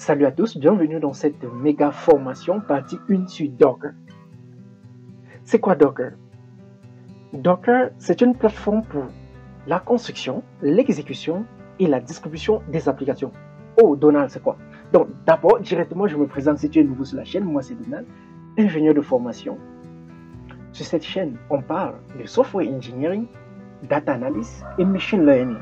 Salut à tous, bienvenue dans cette méga formation partie 1 sur Docker. C'est quoi Docker? Docker, c'est une plateforme pour la construction, l'exécution et la distribution des applications. Oh, Donald, c'est quoi? Donc, d'abord, directement, je me présente si tu es nouveau sur la chaîne. Moi, c'est Donald, ingénieur de formation. Sur cette chaîne, on parle de software engineering, data analysis et machine learning.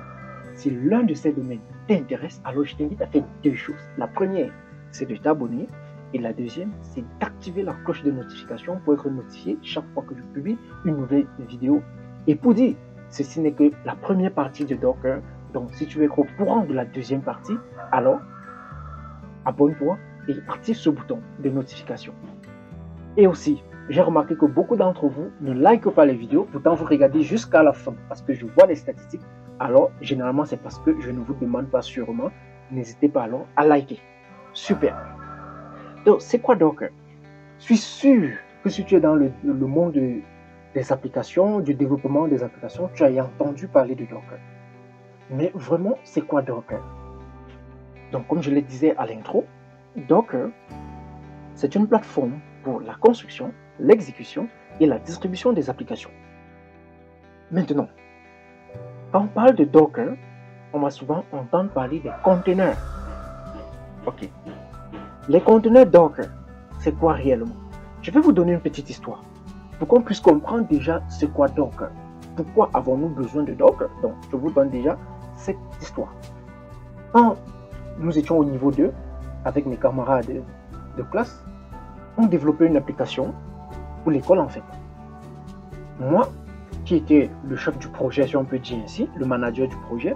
Si l'un de ces domaines t'intéresse, alors je t'invite à faire deux choses. La première, c'est de t'abonner. Et la deuxième, c'est d'activer la cloche de notification pour être notifié chaque fois que je publie une nouvelle vidéo. Et pour dire, ceci n'est que la première partie de Docker. Donc, si tu veux être au courant de la deuxième partie, alors abonne-toi et active ce bouton de notification. Et aussi, j'ai remarqué que beaucoup d'entre vous ne likent pas les vidéos, pourtant vous regardez jusqu'à la fin parce que je vois les statistiques. Alors, généralement, c'est parce que je ne vous demande pas sûrement. N'hésitez pas alors à liker. Super. Donc, c'est quoi Docker? Je suis sûr que si tu es dans le monde des applications, du développement des applications, tu as entendu parler de Docker. Mais vraiment, c'est quoi Docker? Donc, comme je le disais à l'intro, Docker, c'est une plateforme pour la construction, l'exécution et la distribution des applications. Maintenant, quand on parle de Docker, on va souvent entendre parler des conteneurs. Ok. Les conteneurs Docker, c'est quoi réellement? Je vais vous donner une petite histoire pour qu'on puisse comprendre déjà c'est quoi Docker. Pourquoi avons-nous besoin de Docker? Donc, je vous donne déjà cette histoire. Quand nous étions au niveau 2, avec mes camarades de classe, on développait une application pour l'école en fait. Moi, qui était le chef du projet, si on peut dire ainsi, le manager du projet,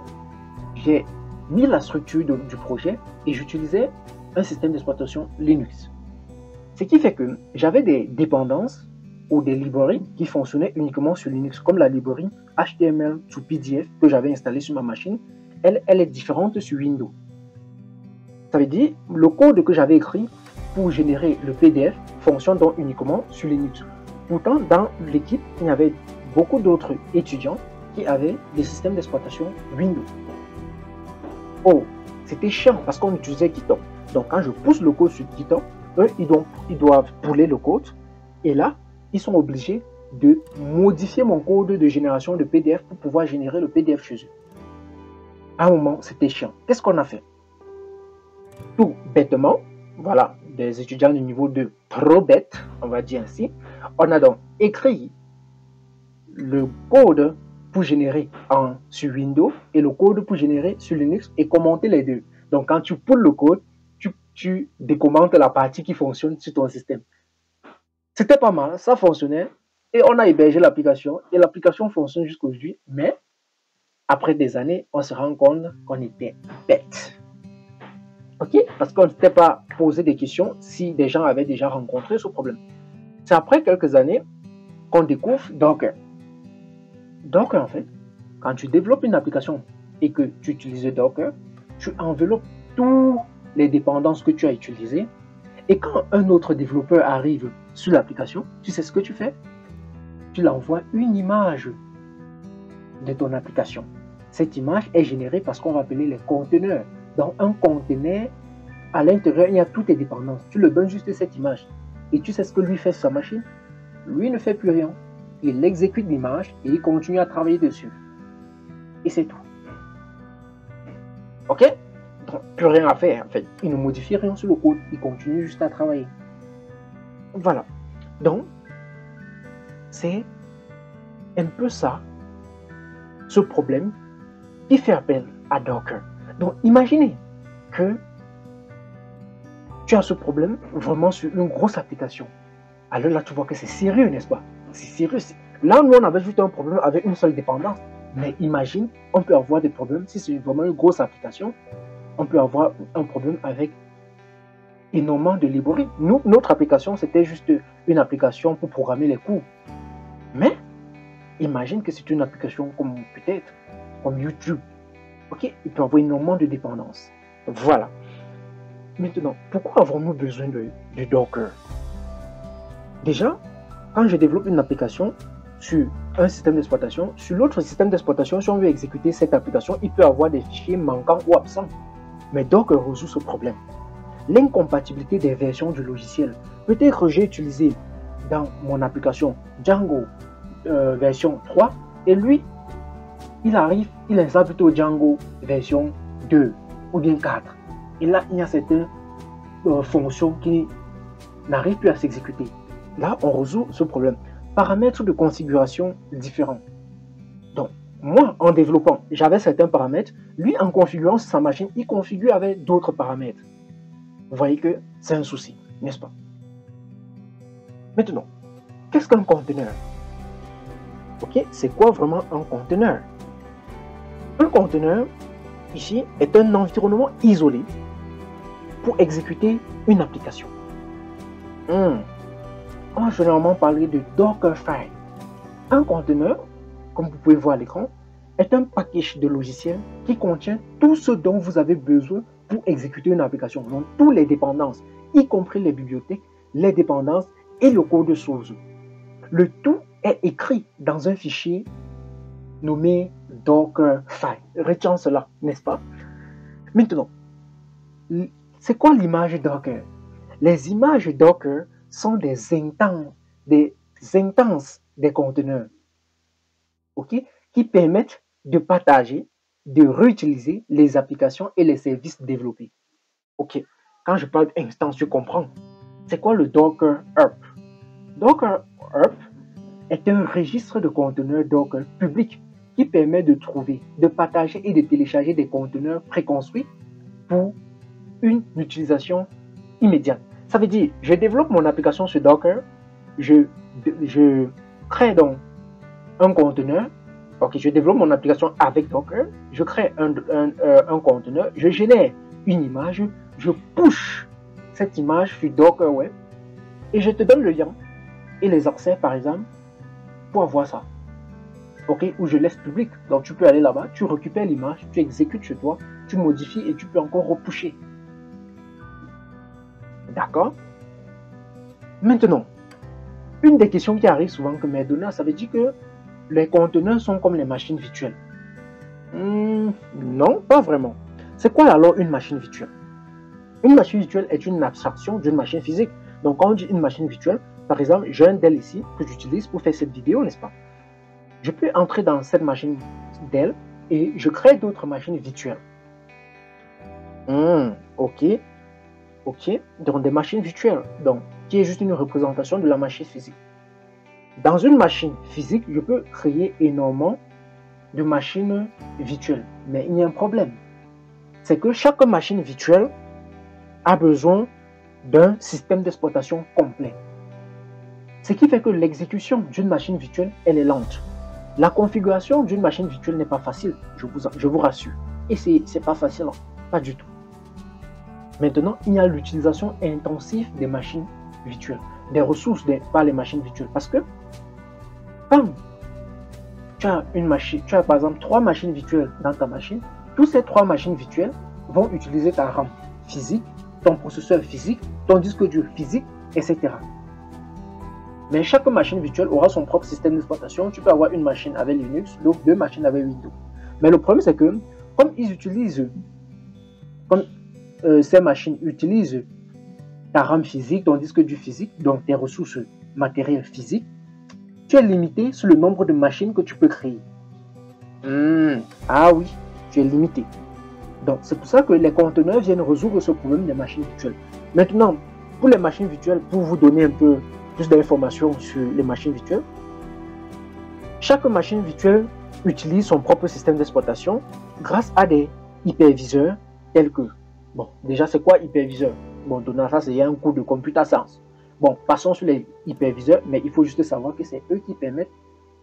j'ai mis la structure du projet et j'utilisais un système d'exploitation Linux. Ce qui fait que j'avais des dépendances ou des librairies qui fonctionnaient uniquement sur Linux, comme la librairie HTML to PDF que j'avais installée sur ma machine. Elle est différente sur Windows. Ça veut dire le code que j'avais écrit pour générer le PDF fonctionne donc uniquement sur Linux. Pourtant, dans l'équipe, il y avait beaucoup d'autres étudiants qui avaient des systèmes d'exploitation Windows. Oh, c'était chiant parce qu'on utilisait GitHub. Donc, quand je pousse le code sur GitHub, eux, ils doivent pouler le code. Et là, ils sont obligés de modifier mon code de génération de PDF pour pouvoir générer le PDF chez eux. À un moment, c'était chiant. Qu'est-ce qu'on a fait? Tout bêtement, voilà, des étudiants du niveau 2 trop bêtes, on va dire ainsi. On a donc écrit le code pour générer sur Windows et le code pour générer sur Linux et commenter les deux. Donc, quand tu poules le code, tu décommentes la partie qui fonctionne sur ton système. C'était pas mal, ça fonctionnait et on a hébergé l'application et l'application fonctionne jusqu'aujourd'hui. Mais après des années, on se rend compte qu'on était bête. Ok? Parce qu'on ne s'était pas posé des questions si des gens avaient déjà rencontré ce problème. C'est après quelques années qu'on découvre Docker. Docker, en fait, quand tu développes une application et que tu utilises Docker, tu enveloppes toutes les dépendances que tu as utilisées. Et quand un autre développeur arrive sur l'application, tu sais ce que tu fais? Tu l'envoies une image de ton application. Cette image est générée par ce qu'on va appeler les conteneurs. Dans un conteneur, à l'intérieur, il y a toutes tes dépendances. Tu le donnes juste cette image. Et tu sais ce que lui fait sur sa machine? Lui ne fait plus rien. Il exécute l'image et il continue à travailler dessus. Et c'est tout. Ok? Donc, plus rien à faire. En fait, il ne modifie rien sur le code. Il continue juste à travailler. Voilà. Donc, c'est un peu ça, ce problème qui fait appel à Docker. Donc, imaginez que tu as ce problème vraiment sur une grosse application. Alors là, tu vois que c'est sérieux, n'est-ce pas? C'est sérieux. Là, nous, on avait juste un problème avec une seule dépendance. Mais imagine, on peut avoir des problèmes, si c'est vraiment une grosse application, on peut avoir un problème avec énormément de librairies. Nous, notre application, c'était juste une application pour programmer les cours. Mais, imagine que c'est une application comme peut-être, comme YouTube. Ok, il peut avoir énormément de dépendances. Voilà. Maintenant, pourquoi avons-nous besoin de Docker? Déjà, quand je développe une application sur un système d'exploitation, sur l'autre système d'exploitation, si on veut exécuter cette application, il peut avoir des fichiers manquants ou absents. Mais Docker résout ce problème. l'incompatibilité des versions du logiciel. Peut-être que j'ai utilisé dans mon application Django version 3 et lui, il installe plutôt Django version 2 ou bien 4. Et là, il y a certaines fonctions qui n'arrivent plus à s'exécuter. Là, on résout ce problème. Paramètres de configuration différents. Donc, moi, en développant, j'avais certains paramètres. Lui, en configurant sa machine, il configure avec d'autres paramètres. Vous voyez que c'est un souci, n'est-ce pas? Maintenant, qu'est-ce qu'un conteneur? Ok, c'est quoi vraiment un conteneur? Un conteneur, ici, est un environnement isolé pour exécuter une application. On va généralement parler de Dockerfile. Un conteneur, comme vous pouvez voir à l'écran, est un package de logiciels qui contient tout ce dont vous avez besoin pour exécuter une application. Donc, toutes les dépendances, y compris les bibliothèques, les dépendances et le code source. Le tout est écrit dans un fichier nommé Dockerfile. Retiens cela, n'est-ce pas? Maintenant, c'est quoi l'image Docker? Les images Docker sont des instances des conteneurs, ok, qui permettent de partager, de réutiliser les applications et les services développés. Ok, quand je parle d'instance, tu comprends. C'est quoi le Docker Hub? Docker Hub est un registre de conteneurs Docker public qui permet de trouver, de partager et de télécharger des conteneurs préconstruits pour une utilisation immédiate. Ça veut dire, je développe mon application sur Docker, je crée donc un conteneur, ok, je développe mon application avec Docker, je crée un conteneur, je génère une image, je push cette image sur Docker Web et je te donne le lien et les accès par exemple pour avoir ça. Ok, ou je laisse public, donc tu peux aller là-bas, tu récupères l'image, tu exécutes chez toi, tu modifies et tu peux encore repusher. D'accord? Maintenant, une des questions qui arrive souvent que mes données, ça veut dire que les conteneurs sont comme les machines virtuelles. Non, pas vraiment. C'est quoi alors une machine virtuelle? Une machine virtuelle est une abstraction d'une machine physique. Donc quand on dit une machine virtuelle, par exemple, j'ai un Dell ici que j'utilise pour faire cette vidéo, n'est-ce pas? Je peux entrer dans cette machine Dell et je crée d'autres machines virtuelles. Ok. Ok, donc des machines virtuelles, donc qui est juste une représentation de la machine physique. Dans une machine physique, je peux créer énormément de machines virtuelles, mais il y a un problème. C'est que chaque machine virtuelle a besoin d'un système d'exploitation complet. Ce qui fait que l'exécution d'une machine virtuelle, elle est lente. La configuration d'une machine virtuelle n'est pas facile, je vous rassure. Et c'est pas facile, non, pas du tout. Maintenant, il y a l'utilisation intensive des machines virtuelles, des ressources par les machines virtuelles. Parce que quand tu as une machine, tu as par exemple 3 machines virtuelles dans ta machine, toutes ces 3 machines virtuelles vont utiliser ta RAM physique, ton processeur physique, ton disque dur physique, etc. Mais chaque machine virtuelle aura son propre système d'exploitation. Tu peux avoir une machine avec Linux, l'autre 2 machines avec Windows. Mais le problème, c'est que comme ils utilisent, ces machines utilisent ta RAM physique, ton disque dur physique, donc tes ressources matérielles physiques, tu es limité sur le nombre de machines que tu peux créer. Ah oui, tu es limité. Donc c'est pour ça que les conteneurs viennent résoudre ce problème des machines virtuelles. Maintenant, pour les machines virtuelles, pour vous donner un peu plus d'informations sur les machines virtuelles, chaque machine virtuelle utilise son propre système d'exploitation grâce à des hyperviseurs tels que... Bon, déjà, c'est quoi hyperviseur? Bon, donnant ça, c'est un cours de computer science. Bon, passons sur les hyperviseurs, mais il faut juste savoir que c'est eux qui permettent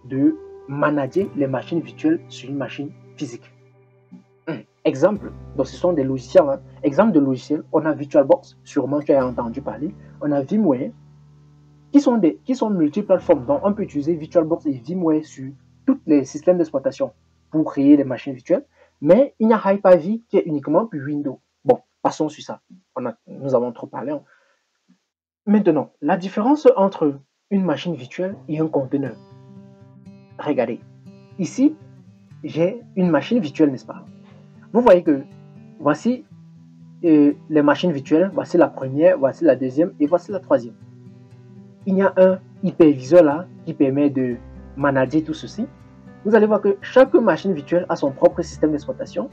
de manager les machines virtuelles sur une machine physique. Exemple, donc ce sont des logiciels. Hein. Exemple de logiciels, on a VirtualBox, sûrement tu as entendu parler. On a VMware, qui sont multiplateformes. Donc on peut utiliser VirtualBox et VMware sur tous les systèmes d'exploitation pour créer des machines virtuelles. Mais il y a Hyper-V qui est uniquement pour Windows. Bon, passons sur ça. Nous avons trop parlé. Hein. Maintenant, la différence entre une machine virtuelle et un conteneur. Regardez, ici, j'ai une machine virtuelle, n'est-ce pas? Vous voyez que voici les machines virtuelles. Voici la première, voici la deuxième et voici la troisième. Il y a un hyperviseur là qui permet de manager tout ceci. Vous allez voir que chaque machine virtuelle a son propre système d'exploitation.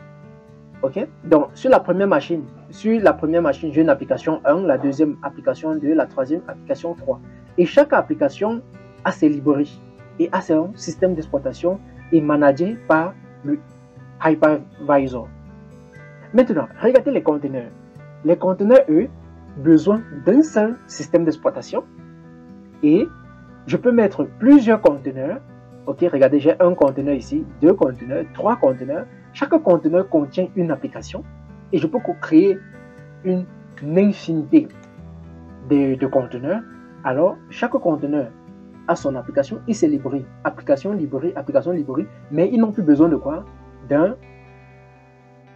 Ok, donc sur la première machine, j'ai une application 1, la deuxième application 2, la troisième application 3. Et chaque application a ses librairies et a son système d'exploitation et managé par le hypervisor. Maintenant, regardez les conteneurs. Les conteneurs, eux, besoin d'un seul système d'exploitation et je peux mettre plusieurs conteneurs. Ok, regardez, j'ai un conteneur ici, deux conteneurs, trois conteneurs. Chaque conteneur contient une application et je peux créer une infinité de conteneurs. Alors, chaque conteneur a son application et ses librairies. Application, librairie, mais ils n'ont plus besoin de quoi? D'un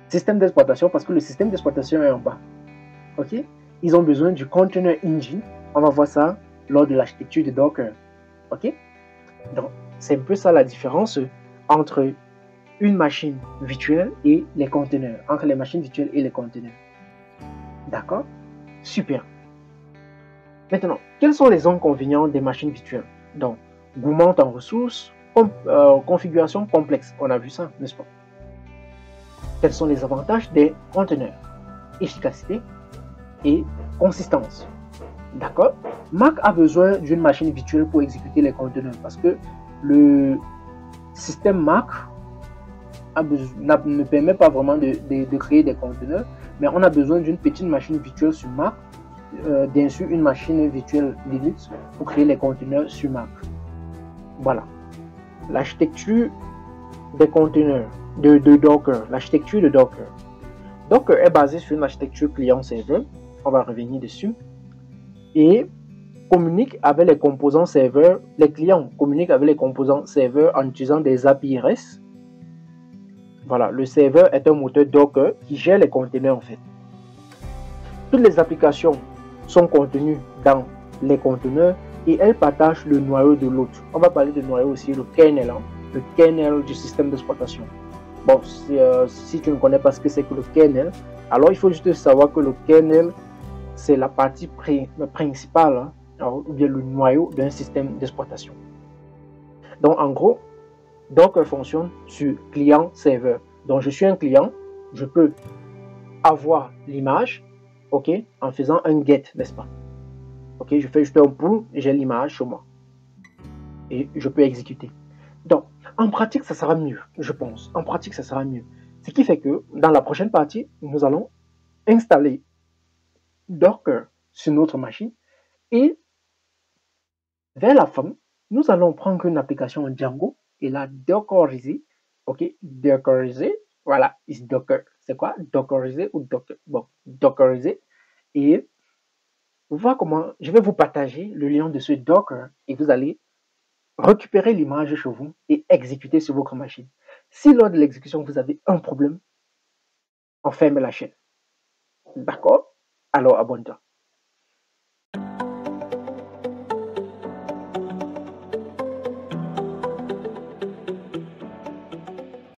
système d'exploitation parce que le système d'exploitation est en bas. Ok? Ils ont besoin du container engine. On va voir ça lors de l'architecture de Docker. Ok? Donc, c'est un peu ça la différence entre une machine virtuelle et les conteneurs. Entre les machines virtuelles et les conteneurs. D'accord? Super. Maintenant, quels sont les inconvénients des machines virtuelles? Donc, gourmand en ressources, configuration complexe. On a vu ça, n'est-ce pas? Quels sont les avantages des conteneurs? Efficacité et consistance. D'accord? Mac a besoin d'une machine virtuelle pour exécuter les conteneurs parce que le système Mac ne permet pas vraiment de créer des conteneurs, mais on a besoin d'une petite machine virtuelle sur Mac, bien sûr une machine virtuelle Linux pour créer les conteneurs sur Mac. Voilà. L'architecture des conteneurs de Docker. L'architecture de Docker. Docker est basée sur une architecture client-serveur. On va revenir dessus. Et communique avec les composants serveurs. Les clients communiquent avec les composants serveurs en utilisant des API REST. Voilà, le serveur est un moteur Docker qui gère les conteneurs en fait. Toutes les applications sont contenues dans les conteneurs et elles partagent le noyau de l'autre. On va parler de noyau aussi, le kernel, le kernel du système d'exploitation. Bon, si tu ne connais pas ce que c'est que le kernel, alors il faut juste savoir que le kernel, c'est la partie principale, ou bien le noyau d'un système d'exploitation. Donc en gros, Docker fonctionne sur client-serveur. Donc je suis un client, je peux avoir l'image, ok, en faisant un get, n'est-ce pas? Ok, je fais juste un pull, j'ai l'image sur moi. Et je peux exécuter. Donc, en pratique, ça sera mieux, je pense. En pratique, ça sera mieux. Ce qui fait que, dans la prochaine partie, nous allons installer Docker sur notre machine. Et, vers la fin, nous allons prendre une application en Django et la dockeriser. Ok, dockeriser. Voilà, is Docker. C'est quoi? Dockeriser ou Docker? Bon, dockeriser. Et voir comment je vais vous partager le lien de ce Docker et vous allez récupérer l'image chez vous et exécuter sur votre machine. Si lors de l'exécution, vous avez un problème, on ferme la chaîne. D'accord? Alors abonne-toi.